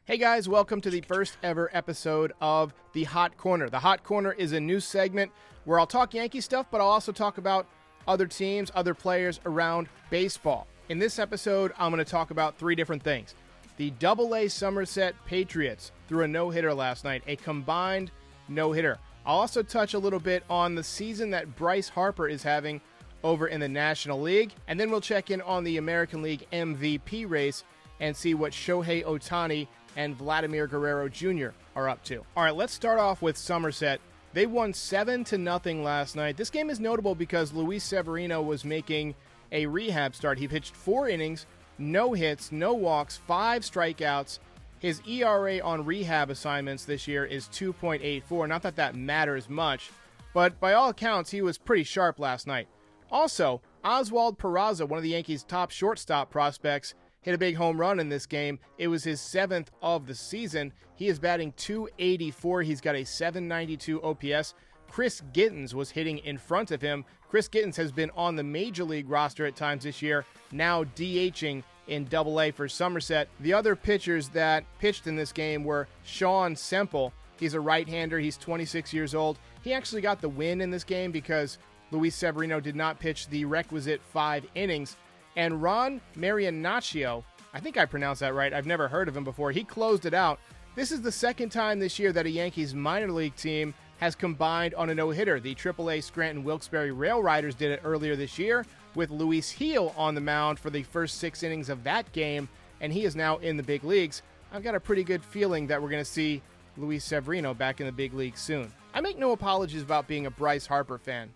Hey guys, welcome to the first ever episode of The Hot Corner. The Hot Corner is a new segment where I'll talk Yankee stuff, but I'll also talk about other teams, other players around baseball. In this episode, I'm going to talk about three different things. The DoubleA Somerset Patriots threw a no-hitter last night, a combined no-hitter. I'll also touch a little bit on the season that Bryce Harper is having over in the National League, and then we'll check in on the American League MVP race and see what Shohei Ohtani and Vladimir Guerrero Jr. are up to. All right, let's start off with Somerset. They won 7-0 last night. This game is notable because Luis Severino was making a rehab start. He pitched 4 innings, no hits, no walks, 5 strikeouts. His ERA on rehab assignments this year is 2.84. Not that that matters much, but by all accounts, he was pretty sharp last night. Also, Oswald Peraza, one of the Yankees' top shortstop prospects, hit a big home run in this game. It was his 7th of the season. He is batting .284. He's got a .792 OPS. Chris Gittens was hitting in front of him. Chris Gittens has been on the Major League roster at times this year, now DHing in Double-A for Somerset. The other pitchers that pitched in this game were Sean Semple. He's a right-hander. He's 26 years old. He actually got the win in this game because Luis Severino did not pitch the requisite 5 innings. And Ron Marinaccio, I think I pronounced that right. I've never heard of him before. He closed it out. This is the second time this year that a Yankees minor league team has combined on a no-hitter. The AAA Scranton Wilkes-Barre Rail Riders did it earlier this year with Luis Gil on the mound for the first 6 innings of that game, and he is now in the big leagues. I've got a pretty good feeling that we're going to see Luis Severino back in the big leagues soon. I make no apologies about being a Bryce Harper fan.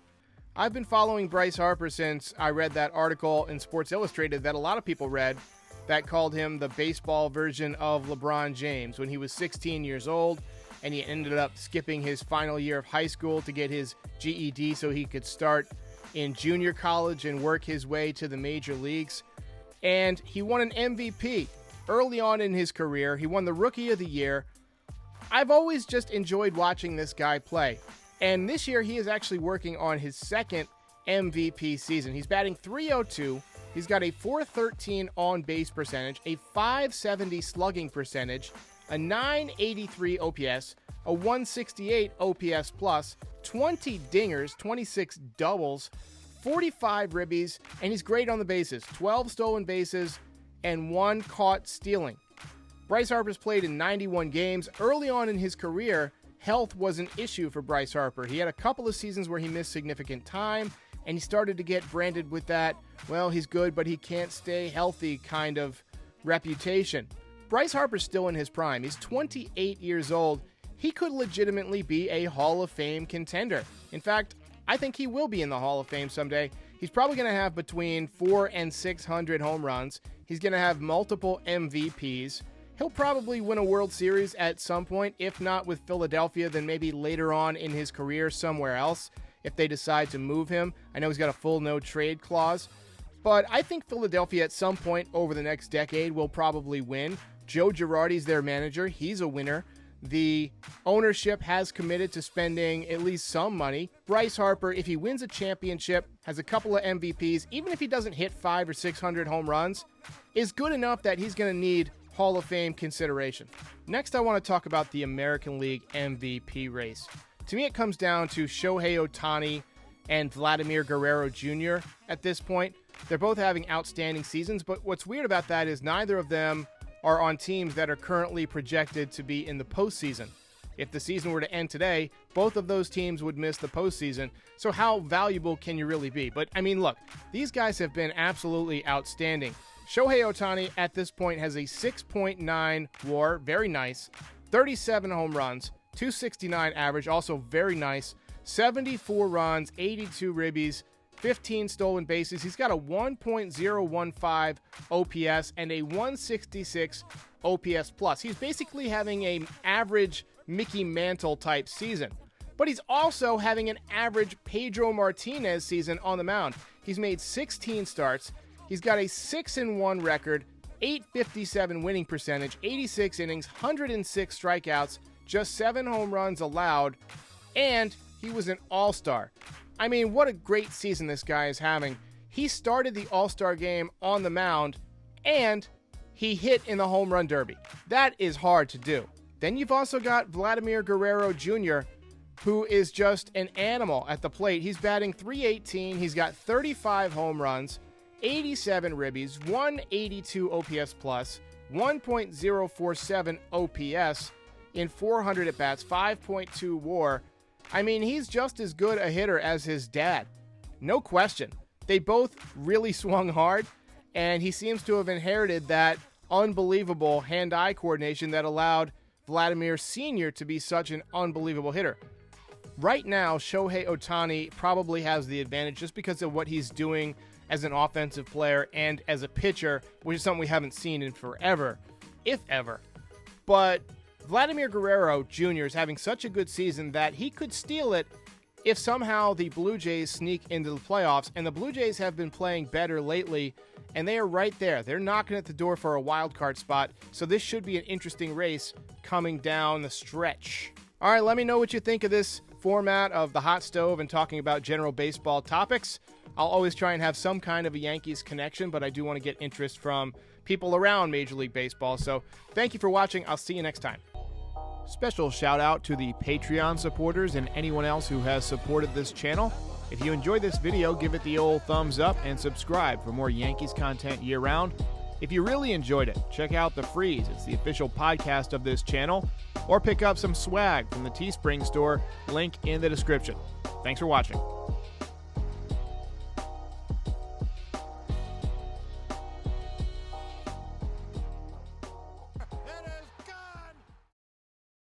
I've been following Bryce Harper since I read that article in Sports Illustrated that a lot of people read that called him the baseball version of LeBron James when he was 16 years old and he ended up skipping his final year of high school to get his GED so he could start in junior college and work his way to the major leagues. And he won an MVP early on in his career. He won the Rookie of the Year. I've always just enjoyed watching this guy play. And this year, he is actually working on his second MVP season. He's batting .302. He's got a .413 on-base percentage, a .570 slugging percentage, a .983 OPS, a .168 OPS plus, 20 dingers, 26 doubles, 45 ribbies, and he's great on the bases. 12 stolen bases and 1 caught stealing. Bryce Harper's played in 91 games. Early on in his career, health was an issue for Bryce Harper. He had a couple of seasons where he missed significant time, and he started to get branded with that, well, he's good, but he can't stay healthy kind of reputation. Bryce Harper's still in his prime. He's 28 years old. He could legitimately be a Hall of Fame contender. In fact, I think he will be in the Hall of Fame someday. He's probably going to have between 400 and 600 home runs. He's going to have multiple MVPs. He'll probably win a World Series at some point, if not with Philadelphia, then maybe later on in his career somewhere else if they decide to move him. I know he's got a full no-trade clause, but I think Philadelphia at some point over the next decade will probably win. Joe Girardi's their manager. He's a winner. The ownership has committed to spending at least some money. Bryce Harper, if he wins a championship, has a couple of MVPs, even if he doesn't hit 500 or 600 home runs, is good enough that he's going to need Hall of Fame consideration. Next, I want to talk about the American League MVP race. To me, it comes down to Shohei Ohtani and Vladimir Guerrero Jr. at this point. They're both having outstanding seasons, but what's weird about that is neither of them are on teams that are currently projected to be in the postseason. If the season were to end today, both of those teams would miss the postseason. So how valuable can you really be? But I mean, look, these guys have been absolutely outstanding. Shohei Ohtani at this point has a 6.9 WAR, very nice, 37 home runs, 269 average, also very nice, 74 runs, 82 ribbies, 15 stolen bases. He's got a 1.015 OPS and a 166 OPS plus. He's basically having an average Mickey Mantle type season, but he's also having an average Pedro Martinez season on the mound. He's made 16 starts. He's got a 6-1 record, .857 winning percentage, 86 innings, 106 strikeouts, just 7 home runs allowed, and he was an all-star. I mean, what a great season this guy is having. He started the all-star game on the mound, and he hit in the home run derby. That is hard to do. Then you've also got Vladimir Guerrero Jr., who is just an animal at the plate. He's batting .318. He's got 35 home runs, 87 ribbies, 182 OPS plus, 1.047 OPS in 400 at-bats, 5.2 WAR. I mean, he's just as good a hitter as his dad. No question. They both really swung hard, and he seems to have inherited that unbelievable hand-eye coordination that allowed Vladimir Sr. to be such an unbelievable hitter. Right now, Shohei Ohtani probably has the advantage just because of what he's doing as an offensive player and as a pitcher, which is something we haven't seen in forever, if ever. But Vladimir Guerrero Jr. is having such a good season that he could steal it if somehow the Blue Jays sneak into the playoffs, and the Blue Jays have been playing better lately, and they are right there. They're knocking at the door for a wild card spot, so this should be an interesting race coming down the stretch. All right, let me know what you think of this format of the hot stove and talking about general baseball topics. I'll always try and have some kind of a Yankees connection, but I do want to get interest from people around Major League Baseball. So thank you for watching. I'll see you next time. Special shout out to the Patreon supporters and anyone else who has supported this channel. If you enjoyed this video, give it the old thumbs up and subscribe for more Yankees content year-round. If you really enjoyed it, check out the Frieze. It's the official podcast of this channel. Or pick up some swag from the Teespring store, link in the description. Thanks for watching.